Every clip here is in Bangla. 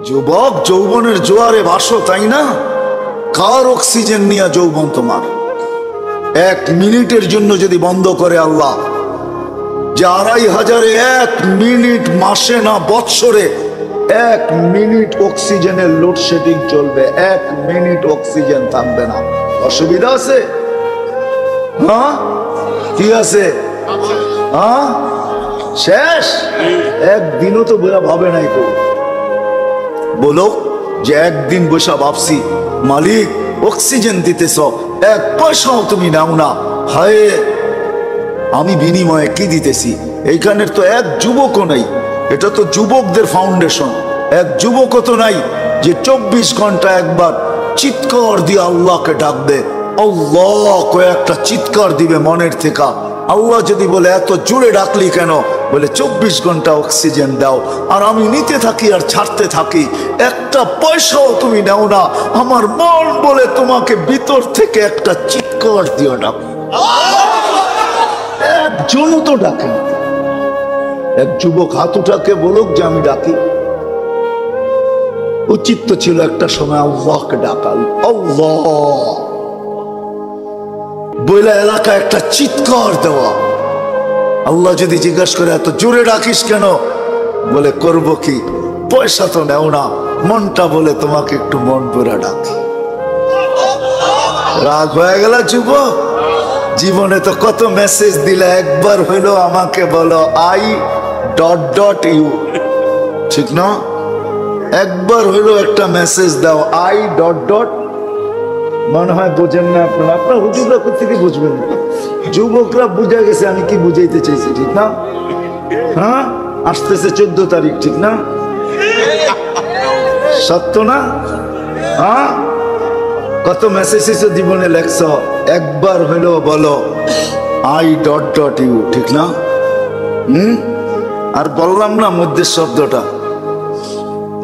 যুবক যৌবনের জোয়ারে ভাসো, তাই না? কার অক্সিজেন নিয়ে যৌবন তোমার? 1 মিনিটের জন্য যদি বন্ধ করে আল্লাহ, যে 2500-এ 1 মিনিট, মাসে না বৎসরে 1 মিনিট অক্সিজেনের লোডশেডিং চলবে, 1 মিনিট অক্সিজেন থাকবে না, অসুবিধা আছে? হ্যাঁ, কি আছে? হ্যাঁ, শেষ। একদিনও তো বোঝা ভাবে নাই তো, বলো যে একদিন বসা ভাবছি মালিক অক্সিজেন দিতেছ, 1 পয়সাও তুমি নাও না, হায় আমি বিনিময়ে কি দিতেছি? এইখানের তো 1 যুবকও নাই, এটা তো যুবকদের ফাউন্ডেশন। 1 যুবকও তো নাই যে 24 ঘন্টা একবার চিৎকার দিয়ে আল্লাহকে ডাকবে। আল্লাহ কয়েকটা চিৎকার দিবে মনের থেকে। আল্লাহ যদি বলে এত জোরে ডাকলি কেন? বলে 24 ঘন্টা অক্সিজেন দাও, আর আমি নিতে থাকি আর ছাড়তে থাকি, 1টা পয়সাও তুমি নাও না। আমার মন বলে তোমাকে ভিতর থেকে একটা চিৎকার দিয়ে ডাক। একজনও তো ডাকে। 1 যুবক হাত উঠাকে বলুক যে আমি ডাকি। উচিত তো ছিল একটা সময় আল্লাহকে ডাকাল, আল্লাহ বইলা এলাকায় একটা চিৎকার দেওয়া। আল্লাহ যদি জিজ্ঞাসা করে এত জোরে ডাকিস কেন? বলে করব কি, পয়সা তো নেও না, মনটা বলে তোমাকে একটু মন পুরা ডাকি। রাগ হয়ে গেল যুবক? জীবনে তো কত মেসেজ দিলে, একবার হইলো আমাকে বলো I.U, ঠিক না? একবার হইলো একটা মেসেজ দাও I. মনে হয় বোঝেন না আপনারা, আপনার হুজুররা কোথেকে বুঝবেন? যুবকরা বুঝে গেছে আমি কি বুঝাইতে চাইছি, ঠিক না? হ্যাঁ, আসতেছে 14 তারিখ, ঠিক না? সত্য না? হ্যাঁ, কত মেসেজ জীবনে লেখছ, একবার হইলো বলো I.U, ঠিক না? আর বললাম না মধ্যে শব্দটা,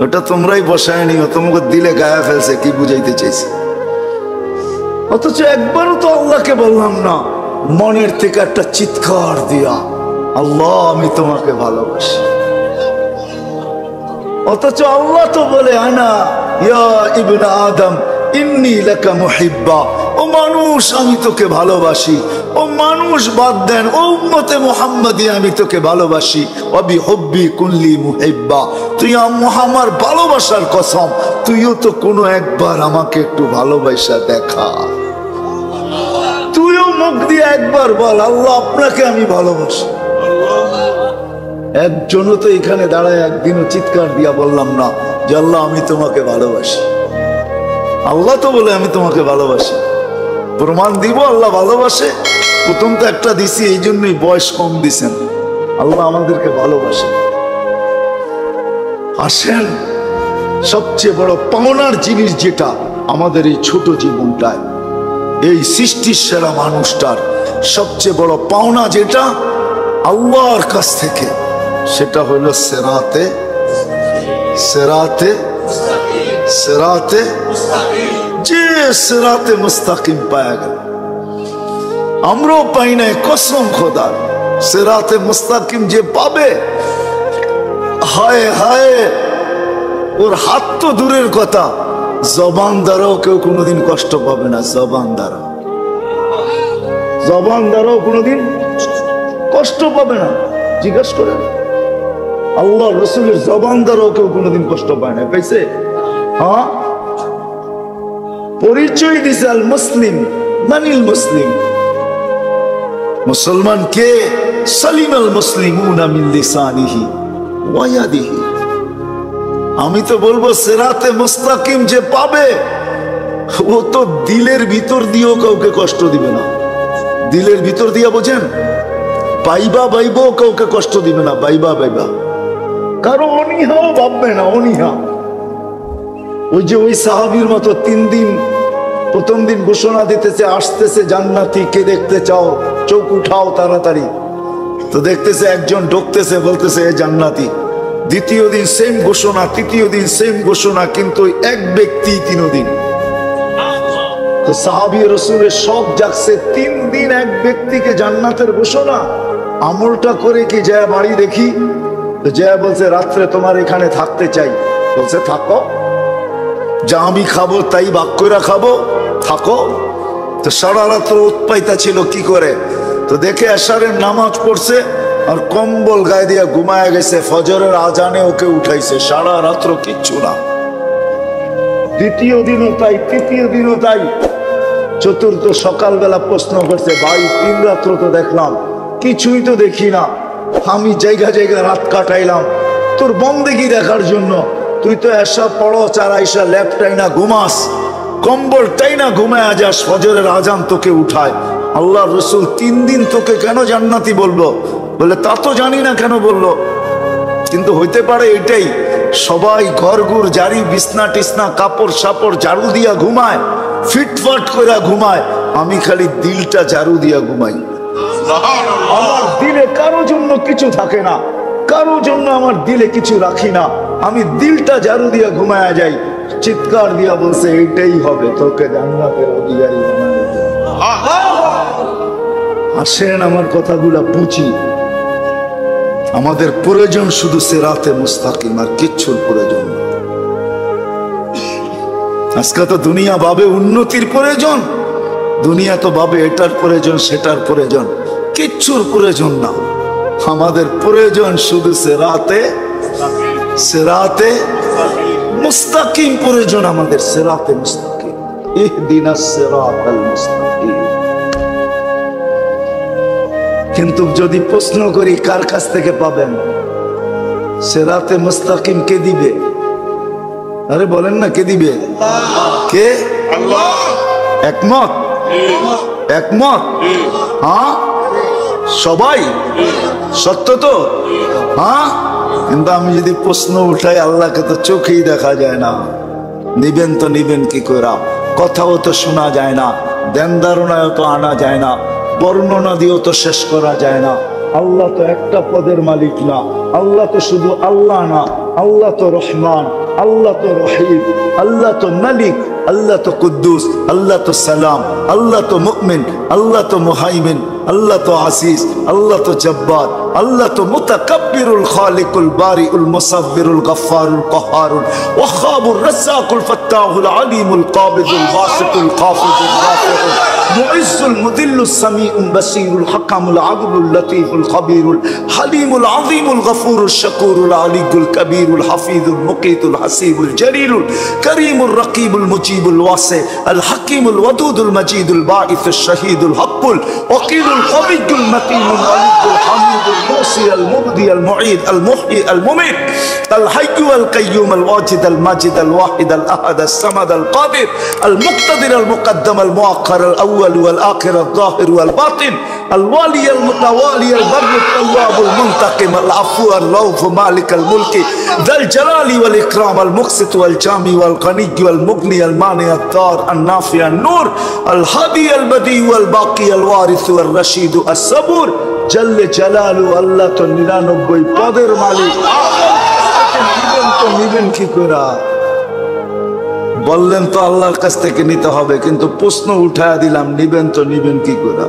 ওটা তোমরাই বসায় নিও, তোমাকে দিলে গায়ে ফেলছে কি বুঝাইতে চাইছে। অথচ একবারও তো আল্লাহকে বললাম না মনের থেকে একটা চিৎকার দিয়া, আল্লাহ আমি তোমাকে ভালোবাসি। অথচ আল্লাহ তো বলে আনা ইয়া ইবনে আদম ইন্নী লাকা মুহিব্বা, ও মানুষ আমি তোকে ভালোবাসি। ও মানুষ বাদ দেন, ও উম্মতে মুহাম্মাদি আমি তোকে ভালোবাসি। ওয়াবি হুব্বি কুল্লি মুহিব্বা, তুই আমার ভালোবাসার কসম তুইও তো কোনো একবার আমাকে একটু ভালোবাসা দেখা। তুইও মুখ দিয়ে একবার বল আল্লাহ আপনাকে আমি ভালোবাসি। একজনও তো এখানে দাঁড়ায় একদিনও চিৎকার দিয়া বললাম না যে আল্লাহ আমি তোমাকে ভালোবাসি। আল্লাহ তো বলে আমি তোমাকে ভালোবাসি, প্রমাণ দিব আল্লাহ ভালোবাসে। প্রথম তো একটা দিছি, এই জন্যই বয়স কম দিছেন। আল্লাহ আমাদেরকে ভালোবাসে। আসেন, সবচেয়ে বড় পাওনার জিনিস যেটা আমাদের এই ছোট জীবনটায়, এই সৃষ্টির সেরা মানুষটার সবচেয়ে বড় পাওনা যেটা আল্লাহর কাছ থেকে, সেটা হলো সেরাতে সেরাতে সেরাতে যে সেরাতে মুস্তাকিম পায়া গেল। আমরাও পাই নাই, কসম খোদার। সেরাতে মুস্তাকিম যে পাবে, হায় হায়, ওর হাত তো দূরের কথা, জবান দ্বারাও কেউ কোনোদিন কষ্ট পাবে না। জবান দ্বারাও কোনোদিন কষ্ট পাবে না। জিজ্ঞাসা করেন, আল্লাহ রসুলের জবান দ্বারাও কেউ কোনোদিন কষ্ট পায় না, পাইছে? হ্যাঁ, পরিচয় দিছে আল মুসলিম মানিল মুসলিম, মুসলমান কে? সালিম আল মুসলিমুনা মিন লিসানিহি ওয়া ইয়াদিহি। আমি তো বলবো সিরাতে মুস্তাকিম যে পাবে, ও তো দিলের ভিতর দিয়েও কাউকে কষ্ট দিবে না। দিলের ভিতর দিয়া বোঝেন, বাইবা বাইবাও কাউকে কষ্ট দিবে না। বাইবা কারো অনীহাও ভাববে না, অনীহা। ওই যে ওই সাহাবীর মতো 3 দিন, প্রথম দিন ঘোষণা দিতেছে আসতেছে জান্নাতি, কে দেখতে চাও চোখ উঠাও তাড়াতাড়ি। তো দেখতেছে একজন ঢুকতেছে, বলতেছে এ জান্নাতি। দ্বিতীয় দিন সেম ঘোষণা, তৃতীয় দিন সেম ঘোষণা, কিন্তু এক ব্যক্তি 3 দিন। তো সাহাবী রাসূলের সব জাগছে, 3 দিন এক ব্যক্তিকে জান্নাতের ঘোষণা। আমলটা করে কি যায় বাড়ি দেখি, তো যায় বলছে রাত্রে তোমার এখানে থাকতে চাই। বলছে থাকো, যা আমি খাবো তাই ভাগ করে খাবো, থাকো। তো সারা রাত্র উৎপাইতা ছিল কি করে, তো দেখে এশারের নামাজ পড়ছে আর কম্বল গায়ে দিয়ে ঘুমায় গেছে, ফজরের আজানে ওকে উঠাইছে, সারা রাত্র কিচ্ছু না। দ্বিতীয় দিনও তাই, তৃতীয় দিনও তাই। চতুর্থ সকালবেলা প্রশ্ন করছে, ভাই 3 রাত্র তো দেখলাম, কিছুই তো দেখি না, আমি জায়গা জায়গা রাত কাটাইলাম তোর বন্দেগী দেখার জন্য, তুই তো এসা পড়ো চারাইসা ল্যাপটাই না ঘুমাস, কম্বলটাই না ঘুমায় যাস, ফজরের আজান তোকে উঠায়। আল্লাহ রসুল 3 দিন তোকে কেন জান্নাতি বললো? বলে তা তো জানি না কেন বললো, কিন্তু হইতে পারে এটাই, সবাই ঘরঘুর জারি বিছনা টিসনা কাপড় সাপড় ঝাড়ু দিয়া ঘুমায়, ফিটফাট করে ঘুমায়, আমি খালি দিলটা ঝাড়ু দিয়া ঘুমাই। আমার দিলে কারো জন্য কিছু থাকে না, কারো জন্য আমার দিলে কিছু রাখি না, আমি দিলটা ঝাড়ু দিয়া ঘুমায়া যাই। চিৎকার দিয়া বলছে এটাই হবে তোকে জান্নাতের অধিকারী বানানো। আসেন আমার কথাগুলা বুঝি। আমাদের প্রয়োজন শুধু সিরাতে মুস্তাকিম, আর কিচ্ছুর প্রয়োজন না। আজকে তো দুনিয়া ভাবে উন্নতির প্রয়োজন, দুনিয়া তো ভাবে এটার প্রয়োজন সেটার প্রয়োজন, কিচ্ছুর প্রয়োজন না। আমাদের প্রয়োজন শুধু সিরাতে মুস্তাকিম প্রয়োজন, আমাদের সিরাতে মুস্তাকিম। ইহদিনাস সিরাতাল মুস্তাকিম। কিন্তু যদি প্রশ্ন করি কার কাছ থেকে পাবেন সিরাতে মুস্তাকিম, কে দিবে? আরে বলেন না কে দিবে? কে? আল্লাহ। একমত? একমত? হ্যাঁ সবাই? সত্য তো? হ্যাঁ। কিন্তু আমি যদি প্রশ্ন উঠাই, আল্লাহকে তো চোখেই দেখা যায় না, নিবেন তো নিবেন কি করে? কথাও তো শোনা যায় না, ধ্যান ধারণায় তো আনা যায় না, বর্ণনা দিয়েও তো শেষ করা যায় না। আল্লাহ তো একটা পদের মালিক না, আল্লাহ তো শুধু আল্লাহ না, আল্লাহ তো রহমান, আল্লাহ তো রহিম, আল্লাহ তো মালিক, আল্লাহ তো কুদ্দুস, আল্লাহ তো সালাম, আল্লাহ তো মুমিন, আল্লাহ তো মুহাইমিন, আল্লাহ তো আসিস, আল্লাহ তো জব্বার, আল্লাহ তো মুতাকাব্বিরুল খালিকুল বারিউল মুসাব্বিরুল গফফারুল কহারুল ওয়াহাবুর রাজ্জাকুল ফাত্তাহুল আলিমুল কাবিদুল বাসিতুল কাফিদুল রাফিউল মুইজ্জুল মুদিল্লুস সামিউল বাসীরুল হাকামুল আদলুল লতীফুল খবীরুল হালিমুল আযীমুল গফুরুল শাকুরুল আলিয়ুল কবীরুল হাফিজুল মুকীতুল হাসিবুল জলিলুল করিমুর রকিবুল মুজিবুল ওয়াসি আল হাকিমুল ওয়াদুদুল মজিদুল বাঈসুশ শহীদুল হকুল ওয়াকিলুল কবিয়ুল মতিনুল আলিয়ুল হামিদুল الموصي المبدي المعيد المحيي المميت الحي القيوم الواجد الماجد الواحد الأحد الصمد القادر المقتدر المقدم المؤخر الأول والآخر الظاهر والباطن الوالي المتوالي البر التواب المنتقم العفو الرؤوف مالك الملك ذا الجلال والإكرام المقسط والجامع والغني والمغني المانع الضار النافع النور الهادي البديع والباقي الوارث والرشيد الصبور জল্লে জালালু। আল্লাহ তো 99 পদের মালিক, নিবেন তো নিবেন কি করে? বললেন তো আল্লাহর কাছ থেকে নিতে হবে, কিন্তু প্রশ্ন উঠায়া দিলাম নিবেন তো নিবেন কি করে?